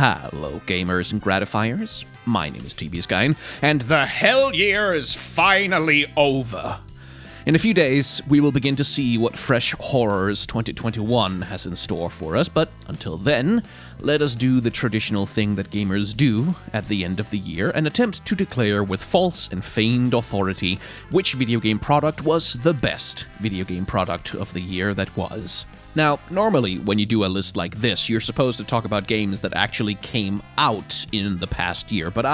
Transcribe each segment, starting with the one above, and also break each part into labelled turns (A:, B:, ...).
A: Hello, gamers and gratifiers. My name is TB Skyn, and the hell year is finally over. In a few days, we will begin to see what fresh horrors 2021 has in store for us, but until then, let us do the traditional thing that gamers do at the end of the year and attempt to declare with false and feigned authority which video game product was the best video game product of the year that was. Now, normally, when you do a list like this, you're supposed to talk about games that actually came out in the past year, but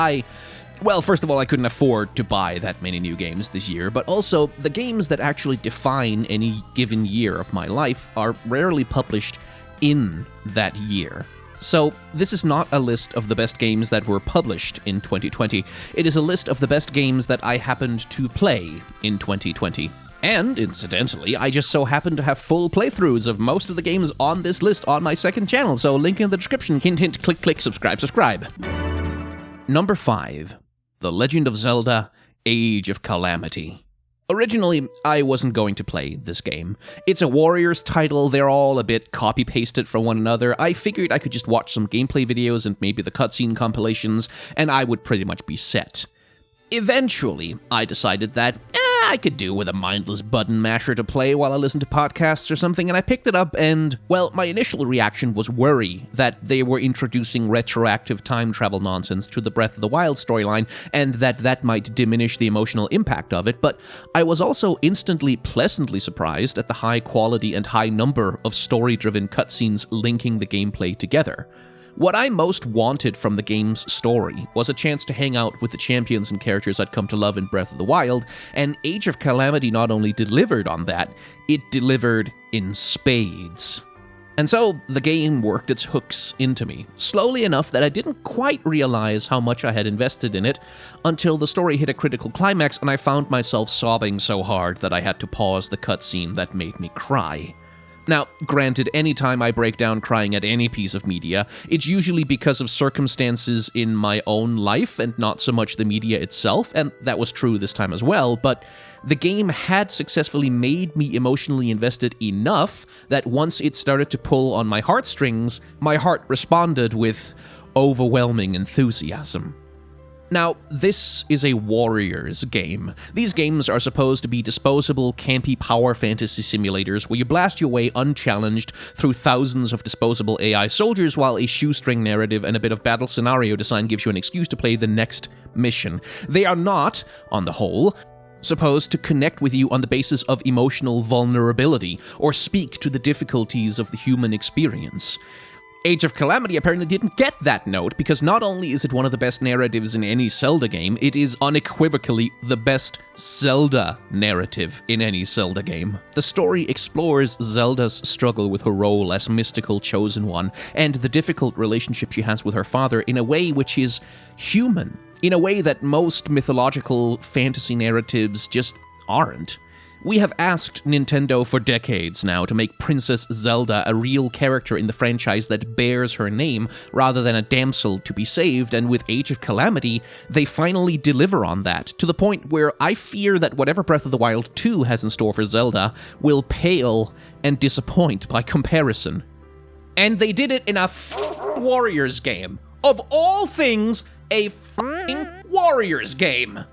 A: well, first of all, I couldn't afford to buy that many new games this year, but also, the games that actually define any given year of my life are rarely published in that year. So, this is not a list of the best games that were published in 2020, it is a list of the best games that I happened to play in 2020. And, incidentally, I just so happen to have full playthroughs of most of the games on this list on my second channel, so link in the description, hint hint, click click, subscribe. Number 5. The Legend of Zelda: Age of Calamity. Originally, I wasn't going to play this game. It's a Warriors title, they're all a bit copy-pasted from one another. I figured I could just watch some gameplay videos and maybe the cutscene compilations, and I would pretty much be set. Eventually, I decided that I could do with a mindless button masher to play while I listened to podcasts or something, and I picked it up and, well, my initial reaction was worry that they were introducing retroactive time travel nonsense to the Breath of the Wild storyline, and that might diminish the emotional impact of it, but I was also instantly pleasantly surprised at the high quality and high number of story-driven cutscenes linking the gameplay together. What I most wanted from the game's story was a chance to hang out with the champions and characters I'd come to love in Breath of the Wild, and Age of Calamity not only delivered on that, it delivered in spades. And so, the game worked its hooks into me, slowly enough that I didn't quite realize how much I had invested in it, until the story hit a critical climax and I found myself sobbing so hard that I had to pause the cutscene that made me cry. Now, granted, anytime I break down crying at any piece of media, it's usually because of circumstances in my own life and not so much the media itself, and that was true this time as well, but the game had successfully made me emotionally invested enough that once it started to pull on my heartstrings, my heart responded with overwhelming enthusiasm. Now, this is a Warriors game. These games are supposed to be disposable, campy power fantasy simulators where you blast your way unchallenged through thousands of disposable AI soldiers while a shoestring narrative and a bit of battle scenario design gives you an excuse to play the next mission. They are not, on the whole, supposed to connect with you on the basis of emotional vulnerability or speak to the difficulties of the human experience. Age of Calamity apparently didn't get that note, because not only is it one of the best narratives in any Zelda game, it is unequivocally the best Zelda narrative in any Zelda game. The story explores Zelda's struggle with her role as mystical chosen one, and the difficult relationship she has with her father in a way which is human, in a way that most mythological fantasy narratives just aren't. We have asked Nintendo for decades now to make Princess Zelda a real character in the franchise that bears her name, rather than a damsel to be saved, and with Age of Calamity, they finally deliver on that, to the point where I fear that whatever Breath of the Wild 2 has in store for Zelda will pale and disappoint by comparison. And they did it in a Warriors game. Of all things, a Warriors game!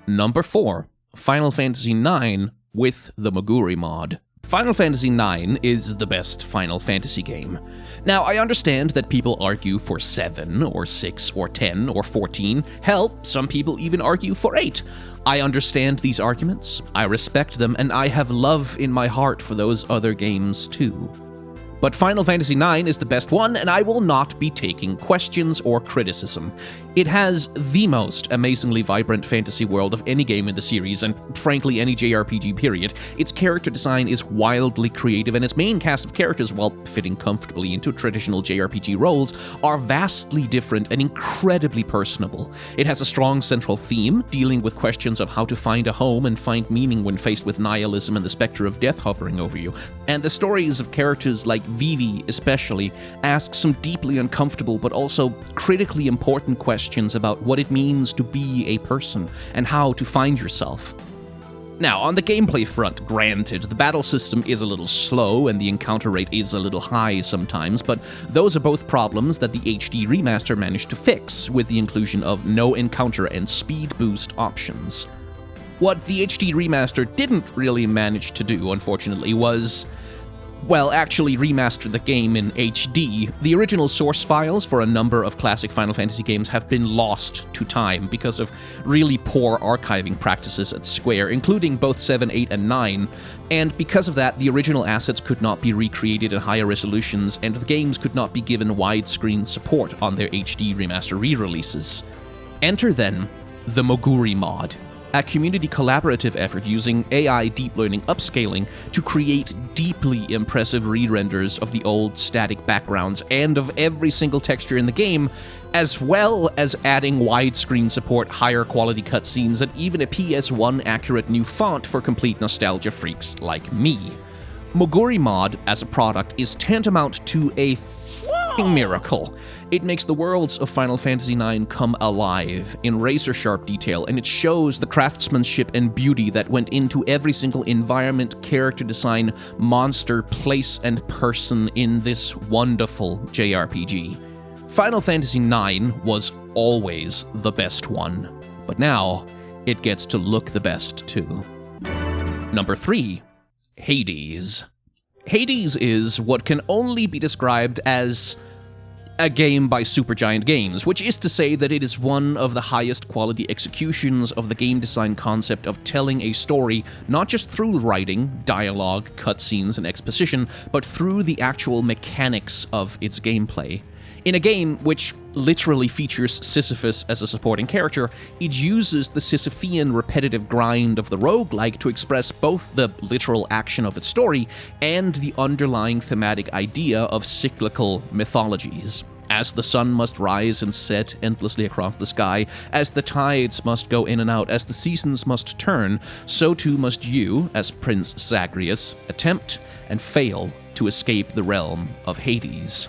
A: Number 4. Final Fantasy IX with the Moguri mod. Final Fantasy IX is the best Final Fantasy game. Now, I understand that people argue for 7, or 6, or 10, or 14. Hell, some people even argue for 8. I understand these arguments, I respect them, and I have love in my heart for those other games too. But Final Fantasy IX is the best one, and I will not be taking questions or criticism. It has the most amazingly vibrant fantasy world of any game in the series, and frankly any JRPG period. Its character design is wildly creative, and its main cast of characters, while fitting comfortably into traditional JRPG roles, are vastly different and incredibly personable. It has a strong central theme, dealing with questions of how to find a home and find meaning when faced with nihilism and the specter of death hovering over you. And the stories of characters like Vivi, especially, ask some deeply uncomfortable but also critically important questions about what it means to be a person and how to find yourself. Now, on the gameplay front, granted, the battle system is a little slow and the encounter rate is a little high sometimes, but those are both problems that the HD remaster managed to fix with the inclusion of no encounter and speed boost options. What the HD remaster didn't really manage to do, unfortunately, was, well, actually remaster the game in HD. The original source files for a number of classic Final Fantasy games have been lost to time because of really poor archiving practices at Square, including both 7, 8, and 9, and because of that, the original assets could not be recreated at higher resolutions, and the games could not be given widescreen support on their HD remaster re-releases. Enter, then, the Moguri mod, a community collaborative effort using AI deep learning upscaling to create deeply impressive re-renders of the old static backgrounds and of every single texture in the game, as well as adding widescreen support, higher quality cutscenes, and even a PS1 accurate new font for complete nostalgia freaks like me. Moguri mod as a product is tantamount to a f***ing miracle. It makes the worlds of Final Fantasy IX come alive in razor-sharp detail, and it shows the craftsmanship and beauty that went into every single environment, character design, monster, place, and person in this wonderful JRPG. Final Fantasy IX was always the best one, but now it gets to look the best too. Number 3. Hades. Hades is what can only be described as a game by Supergiant Games, which is to say that it is one of the highest quality executions of the game design concept of telling a story not just through writing, dialogue, cutscenes, and exposition, but through the actual mechanics of its gameplay. In a game which literally features Sisyphus as a supporting character, it uses the Sisyphean repetitive grind of the roguelike to express both the literal action of its story and the underlying thematic idea of cyclical mythologies. As the sun must rise and set endlessly across the sky, as the tides must go in and out, as the seasons must turn, so too must you, as Prince Zagreus, attempt and fail to escape the realm of Hades.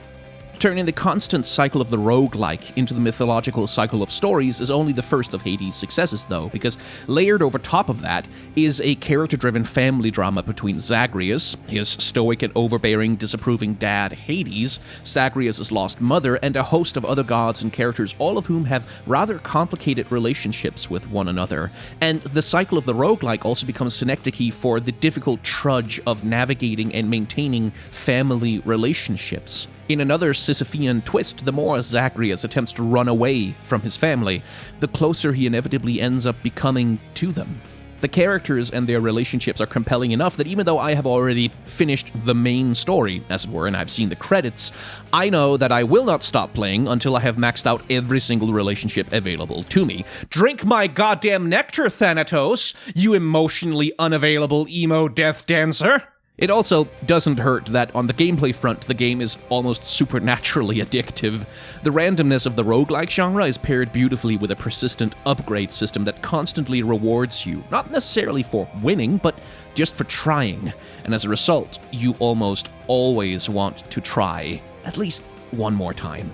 A: Turning the constant cycle of the roguelike into the mythological cycle of stories is only the first of Hades' successes, though, because layered over top of that is a character-driven family drama between Zagreus, his stoic and overbearing, disapproving dad Hades, Zagreus' lost mother, and a host of other gods and characters, all of whom have rather complicated relationships with one another. And the cycle of the roguelike also becomes synecdoche for the difficult trudge of navigating and maintaining family relationships. In another Sisyphean twist, the more Zagreus attempts to run away from his family, the closer he inevitably ends up becoming to them. The characters and their relationships are compelling enough that even though I have already finished the main story, as it were, and I've seen the credits, I know that I will not stop playing until I have maxed out every single relationship available to me. Drink my goddamn nectar, Thanatos, you emotionally unavailable emo death dancer! It also doesn't hurt that on the gameplay front, the game is almost supernaturally addictive. The randomness of the roguelike genre is paired beautifully with a persistent upgrade system that constantly rewards you, not necessarily for winning, but just for trying. And as a result, you almost always want to try at least one more time.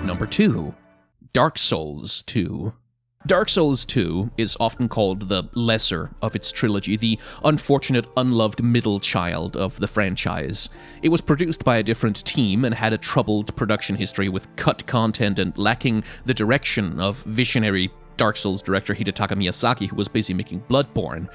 A: Number 2. Dark Souls 2. Dark Souls 2 is often called the lesser of its trilogy, the unfortunate, unloved middle child of the franchise. It was produced by a different team and had a troubled production history with cut content and lacking the direction of visionary Dark Souls director Hidetaka Miyazaki, who was busy making Bloodborne.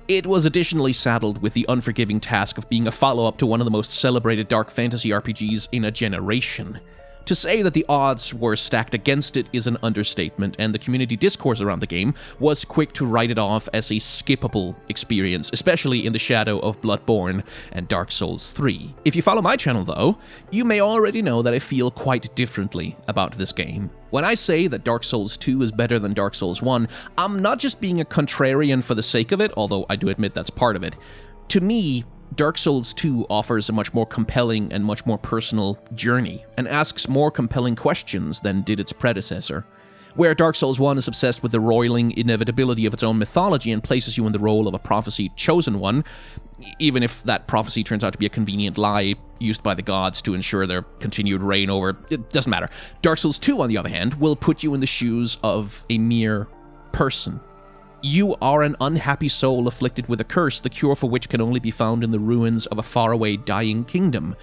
A: It was additionally saddled with the unforgiving task of being a follow-up to one of the most celebrated dark fantasy RPGs in a generation. To say that the odds were stacked against it is an understatement, and the community discourse around the game was quick to write it off as a skippable experience, especially in the shadow of Bloodborne and Dark Souls 3. If you follow my channel, though, you may already know that I feel quite differently about this game. When I say that Dark Souls 2 is better than Dark Souls 1, I'm not just being a contrarian for the sake of it, although I do admit that's part of it. To me, Dark Souls 2 offers a much more compelling and much more personal journey, and asks more compelling questions than did its predecessor. Where Dark Souls 1 is obsessed with the roiling inevitability of its own mythology and places you in the role of a prophesied chosen one, even if that prophecy turns out to be a convenient lie used by the gods to ensure their continued reign over... It doesn't matter. Dark Souls 2, on the other hand, will put you in the shoes of a mere person. You are an unhappy soul afflicted with a curse, the cure for which can only be found in the ruins of a faraway dying kingdom.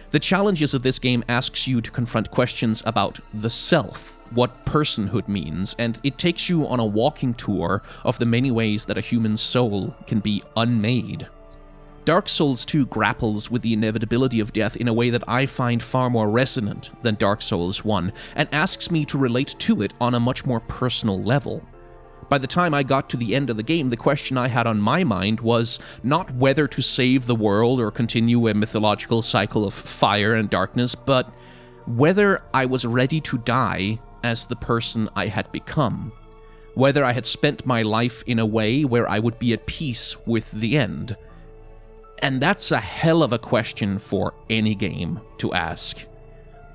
A: The challenges of this game asks you to confront questions about the self, what personhood means, and it takes you on a walking tour of the many ways that a human soul can be unmade. Dark Souls 2 grapples with the inevitability of death in a way that I find far more resonant than Dark Souls 1, and asks me to relate to it on a much more personal level. By the time I got to the end of the game, the question I had on my mind was not whether to save the world or continue a mythological cycle of fire and darkness, but whether I was ready to die as the person I had become. Whether I had spent my life in a way where I would be at peace with the end. And that's a hell of a question for any game to ask.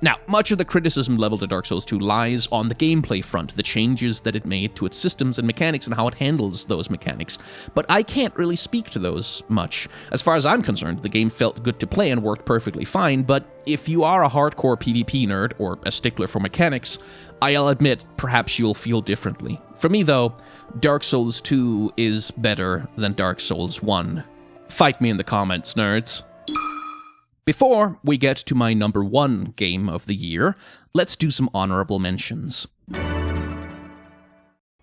A: Now, much of the criticism leveled at Dark Souls 2 lies on the gameplay front, the changes that it made to its systems and mechanics and how it handles those mechanics, but I can't really speak to those much. As far as I'm concerned, the game felt good to play and worked perfectly fine, but if you are a hardcore PvP nerd or a stickler for mechanics, I'll admit perhaps you'll feel differently. For me though, Dark Souls 2 is better than Dark Souls 1. Fight me in the comments, nerds. Before we get to my number 1 game of the year, let's do some honorable mentions.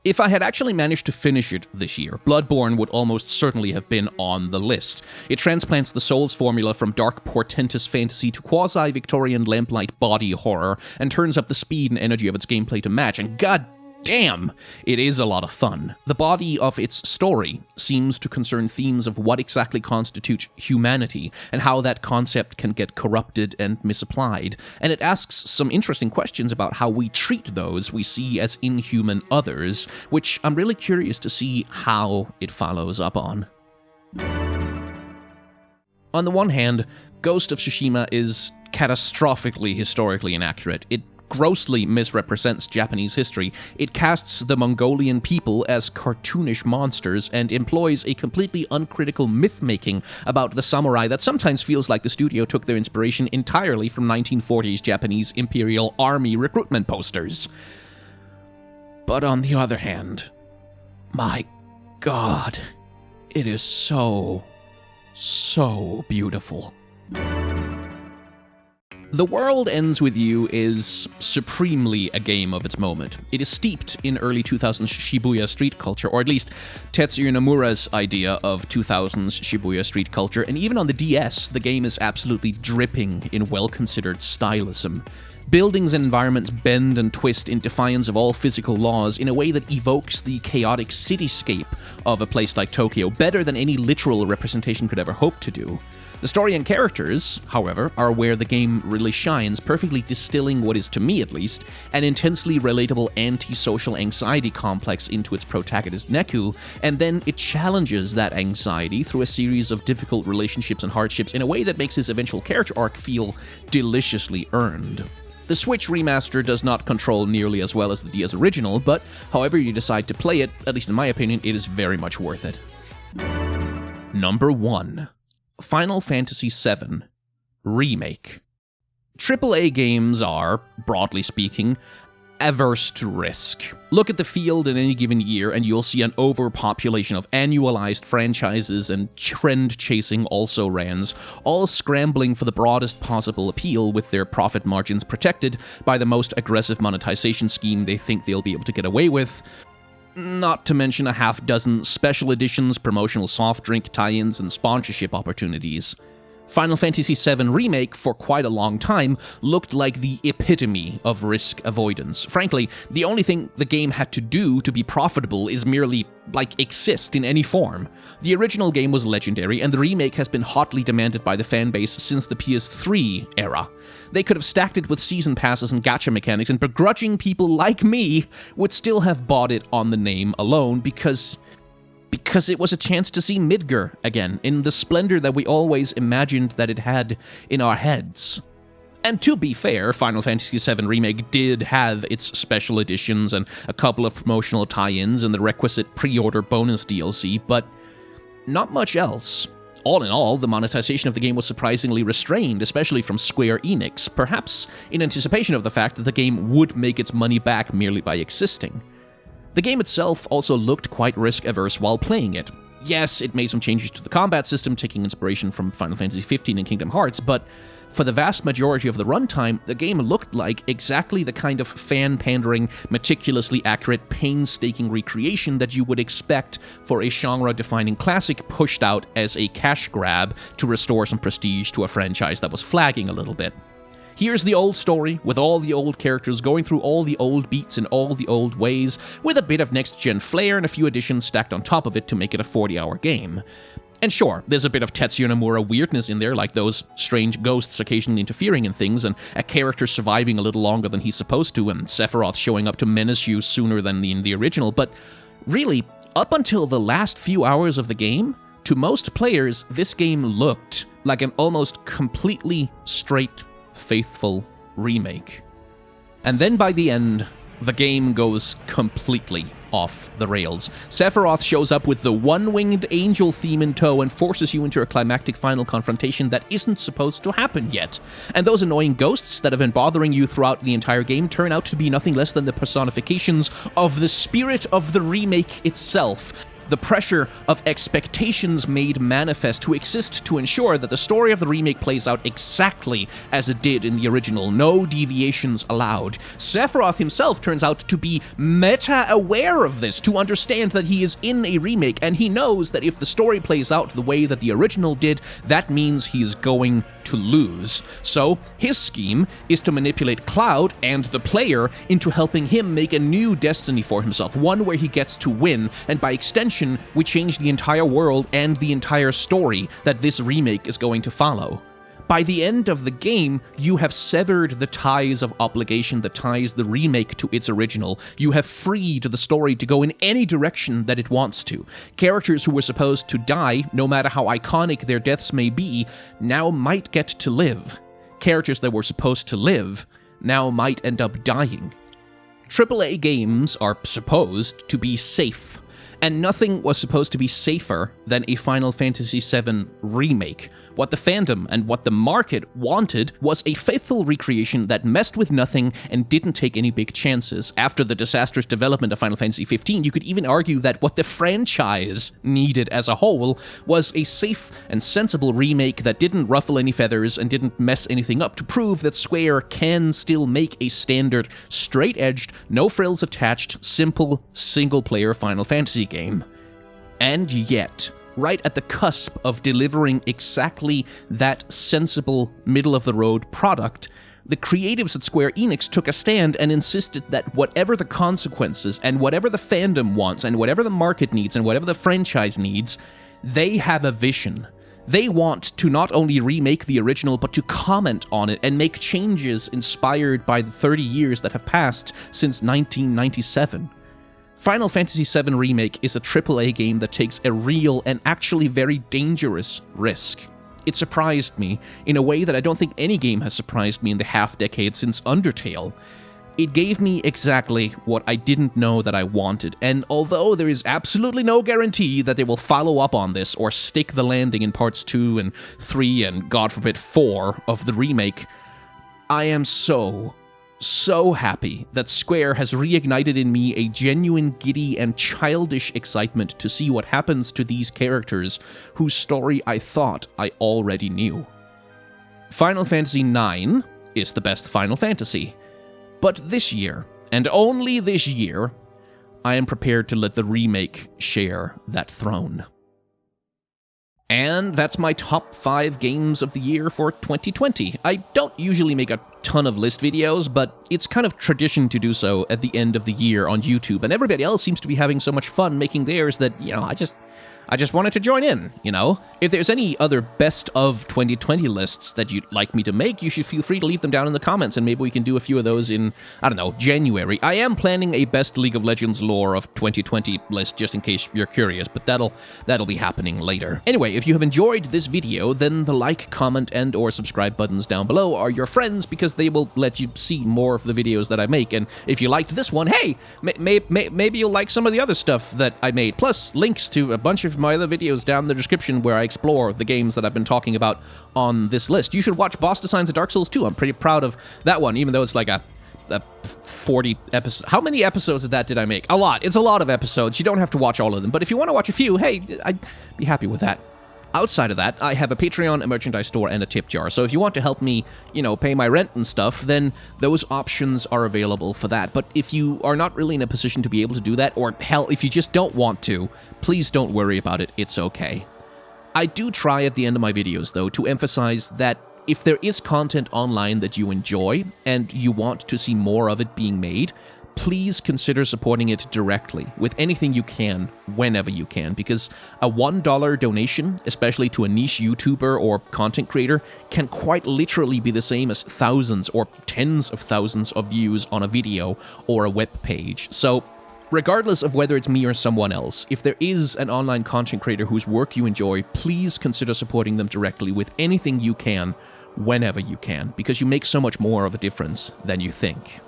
A: If I had actually managed to finish it this year, Bloodborne would almost certainly have been on the list. It transplants the Souls formula from dark, portentous fantasy to quasi-Victorian lamplight body horror, and turns up the speed and energy of its gameplay to match, and god damn, it is a lot of fun. The body of its story seems to concern themes of what exactly constitutes humanity, and how that concept can get corrupted and misapplied, and it asks some interesting questions about how we treat those we see as inhuman others, which I'm really curious to see how it follows up on. On the one hand, Ghost of Tsushima is catastrophically historically inaccurate. It grossly misrepresents Japanese history. It casts the Mongolian people as cartoonish monsters and employs a completely uncritical myth-making about the samurai that sometimes feels like the studio took their inspiration entirely from 1940s Japanese Imperial Army recruitment posters. But on the other hand, my god, it is so beautiful. The World Ends With You is supremely a game of its moment. It is steeped in early 2000s Shibuya street culture, or at least Tetsuya Nomura's idea of 2000s Shibuya street culture, and even on the DS, the game is absolutely dripping in well-considered stylism. Buildings and environments bend and twist in defiance of all physical laws in a way that evokes the chaotic cityscape of a place like Tokyo better than any literal representation could ever hope to do. The story and characters, however, are where the game really shines, perfectly distilling what is, to me at least, an intensely relatable anti-social anxiety complex into its protagonist Neku, and then it challenges that anxiety through a series of difficult relationships and hardships in a way that makes his eventual character arc feel deliciously earned. The Switch remaster does not control nearly as well as the DS original, but however you decide to play it, at least in my opinion, it is very much worth it. Number 1. Final Fantasy VII Remake. AAA games are, broadly speaking, averse to risk. Look at the field in any given year and you'll see an overpopulation of annualized franchises and trend-chasing also-rans, all scrambling for the broadest possible appeal with their profit margins protected by the most aggressive monetization scheme they think they'll be able to get away with. Not to mention a half dozen special editions, promotional soft drink tie-ins, and sponsorship opportunities. Final Fantasy VII Remake, for quite a long time, looked like the epitome of risk avoidance. Frankly, the only thing the game had to do to be profitable is merely, exist in any form. The original game was legendary, and the remake has been hotly demanded by the fanbase since the PS3 era. They could have stacked it with season passes and gacha mechanics, and begrudging people like me would still have bought it on the name alone because it was a chance to see Midgar again, in the splendor that we always imagined that it had in our heads. And to be fair, Final Fantasy VII Remake did have its special editions and a couple of promotional tie-ins and the requisite pre-order bonus DLC, but not much else. All in all, the monetization of the game was surprisingly restrained, especially from Square Enix, perhaps in anticipation of the fact that the game would make its money back merely by existing. The game itself also looked quite risk-averse while playing it. Yes, it made some changes to the combat system, taking inspiration from Final Fantasy XV and Kingdom Hearts, but for the vast majority of the runtime, the game looked like exactly the kind of fan-pandering, meticulously accurate, painstaking recreation that you would expect for a genre-defining classic pushed out as a cash grab to restore some prestige to a franchise that was flagging a little bit. Here's the old story, with all the old characters going through all the old beats in all the old ways, with a bit of next-gen flair and a few additions stacked on top of it to make it a 40-hour game. And sure, there's a bit of Tetsuya Nomura weirdness in there, like those strange ghosts occasionally interfering in things, and a character surviving a little longer than he's supposed to, and Sephiroth showing up to menace you sooner than in the original, but really, up until the last few hours of the game, to most players, this game looked like an almost completely straight, faithful remake. And then by the end, the game goes completely off the rails. Sephiroth shows up with the one-winged angel theme in tow and forces you into a climactic final confrontation that isn't supposed to happen yet. And those annoying ghosts that have been bothering you throughout the entire game turn out to be nothing less than the personifications of the spirit of the remake itself. The pressure of expectations made manifest to exist to ensure that the story of the remake plays out exactly as it did in the original, no deviations allowed. Sephiroth himself turns out to be meta-aware of this, to understand that he is in a remake, and he knows that if the story plays out the way that the original did, that means he is going to lose. So, his scheme is to manipulate Cloud and the player into helping him make a new destiny for himself, one where he gets to win, and by extension, we change the entire world and the entire story that this remake is going to follow. By the end of the game, you have severed the ties of obligation that ties the remake to its original. You have freed the story to go in any direction that it wants to. Characters who were supposed to die, no matter how iconic their deaths may be, now might get to live. Characters that were supposed to live now might end up dying. AAA games are supposed to be safe, and nothing was supposed to be safer than a Final Fantasy VII remake. What the fandom and what the market wanted was a faithful recreation that messed with nothing and didn't take any big chances. After the disastrous development of Final Fantasy XV, you could even argue that what the franchise needed as a whole was a safe and sensible remake that didn't ruffle any feathers and didn't mess anything up, to prove that Square can still make a standard, straight-edged, no-frills attached, simple, single-player Final Fantasy game. And yet, right at the cusp of delivering exactly that sensible, middle-of-the-road product, the creatives at Square Enix took a stand and insisted that whatever the consequences, and whatever the fandom wants, and whatever the market needs, and whatever the franchise needs, they have a vision. They want to not only remake the original, but to comment on it and make changes inspired by the 30 years that have passed since 1997. Final Fantasy VII Remake is a AAA game that takes a real and actually very dangerous risk. It surprised me in a way that I don't think any game has surprised me in the half-decade since Undertale. It gave me exactly what I didn't know that I wanted, and although there is absolutely no guarantee that they will follow up on this or stick the landing in parts 2 and 3 and, God forbid, 4 of the remake, I am so happy that Square has reignited in me a genuine giddy and childish excitement to see what happens to these characters whose story I thought I already knew. Final Fantasy IX is the best Final Fantasy, but this year, and only this year, I am prepared to let the remake share that throne. And that's my top 5 games of the year for 2020. I don't usually make a ton of list videos, but it's kind of tradition to do so at the end of the year on YouTube, and everybody else seems to be having so much fun making theirs that, I just wanted to join in, If there's any other best of 2020 lists that you'd like me to make, you should feel free to leave them down in the comments, and maybe we can do a few of those in, January. I am planning a best League of Legends lore of 2020 list, just in case you're curious, but that'll be happening later. Anyway, if you have enjoyed this video, then the like, comment, and or subscribe buttons down below are your friends, because they will let you see more of the videos that I make, and if you liked this one, hey, maybe you'll like some of the other stuff that I made, plus links to a bunch of my other videos down in the description where I explore the games that I've been talking about on this list. You should watch Boss Designs of Dark Souls 2. I'm pretty proud of that one, even though it's like a 40 episodes. How many episodes of that did I make? A lot. It's a lot of episodes. You don't have to watch all of them. But if you want to watch a few, hey, I'd be happy with that. Outside of that, I have a Patreon, a merchandise store, and a tip jar. So if you want to help me, pay my rent and stuff, then those options are available for that. But if you are not really in a position to be able to do that, or hell, if you just don't want to, please don't worry about it. It's okay. I do try at the end of my videos, though, to emphasize that if there is content online that you enjoy and you want to see more of it being made, please consider supporting it directly with anything you can, whenever you can, because a $1 donation, especially to a niche YouTuber or content creator, can quite literally be the same as thousands or tens of thousands of views on a video or a web page. So, regardless of whether it's me or someone else, if there is an online content creator whose work you enjoy, please consider supporting them directly with anything you can, whenever you can, because you make so much more of a difference than you think.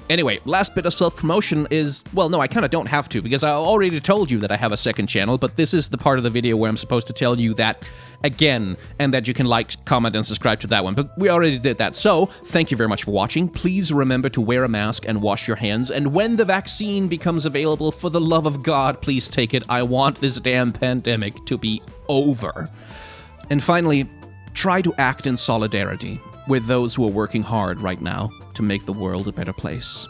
A: Anyway, last bit of self-promotion is, well, no, I kind of don't have to, because I already told you that I have a second channel, but this is the part of the video where I'm supposed to tell you that again, and that you can like, comment, and subscribe to that one, but we already did that. So, thank you very much for watching. Please remember to wear a mask and wash your hands, and when the vaccine becomes available, for the love of God, please take it. I want this damn pandemic to be over. And finally, try to act in solidarity with those who are working hard right now to make the world a better place.